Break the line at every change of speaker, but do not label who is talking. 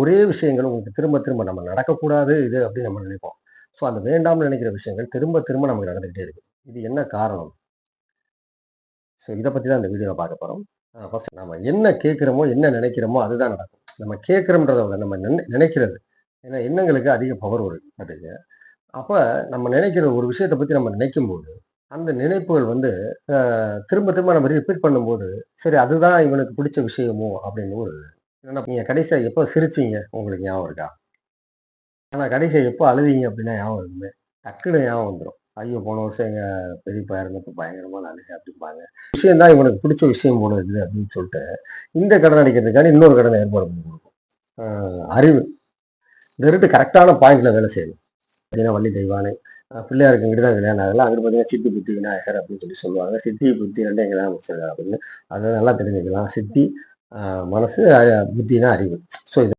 ஒரே விஷயங்கள் உங்களுக்கு திரும்ப திரும்ப நம்ம நடக்கக்கூடாது இது அப்படின்னு நம்ம நினைப்போம். ஸோ அந்த வேண்டாம்னு நினைக்கிற விஷயங்கள் திரும்ப திரும்ப நமக்கு நடந்துகிட்டே இருக்கு. இது என்ன காரணம்? ஸோ இத பத்தி தான் இந்த வீடியோல பார்க்க போறோம். ஃபர்ஸ்ட் நம்ம என்ன கேட்கிறோமோ, என்ன நினைக்கிறோமோ அதுதான் நடக்கும். நம்ம கேட்கிறோம்ன்றத விட நம்ம நினைக்கிறது. ஏன்னா எண்ணங்களுக்கு அதிக பவர் இருக்கு அதுக்கு. அப்ப நம்ம நினைக்கிற ஒரு விஷயத்த பத்தி நம்ம நினைக்கும்போது, அந்த நினைப்புகள் வந்து திரும்ப திரும்ப நம்ம ரிப்பீட் பண்ணும்போது, சரி அதுதான் இவனுக்கு பிடிச்ச விஷயமோ அப்படின்னு ஒரு நீங்க கடைசியா எப்ப சிரிச்சீங்க? உங்களுக்கு ஞாபகம் இருக்கா? ஆனா கடைசியா எப்ப அழுதீங்க அப்படின்னா ஞாபகம் இருக்குமே. டக்குனு ஞாபகம் வந்துரும். ஐயோ! போன வருஷம் எங்க பெரியப்பா இறந்தப்ப பயங்கரமா அழுதேன் அப்படிம்பாங்க. விஷயம் தான் இவனுக்கு பிடிச்ச விஷயம் போல இருக்குது அப்படின்னு சொல்லிட்டு, இந்த கடன் அடைக்கிறதுக்காக இன்னொரு கடன ஏற்பாடு பண்ணி குடுக்கும். அ அறிவு. இந்த 2 கரெக்ட்டான பாயிண்ட்ல வேலை செய்யுது. பார்த்தீங்கன்னா வள்ளி தெய்வானை, பிள்ளையாருக்கு இங்கிட்டு தான் கல்யாணம் ஆகல. அங்கிட்டு பார்த்தீங்கன்னா சித்தி, புத்தி, விநாயகர் அப்படின்னு சொல்லி சொல்லுவாங்க. சித்தி, புத்தி 2யும் இங்க தான் முடிச்சிருக்காரு அப்படின்னு. அத நல்லா தெரிஞ்சுக்கலாம். சித்தி, மனசு, புத்தினா அறிவு. ஸோ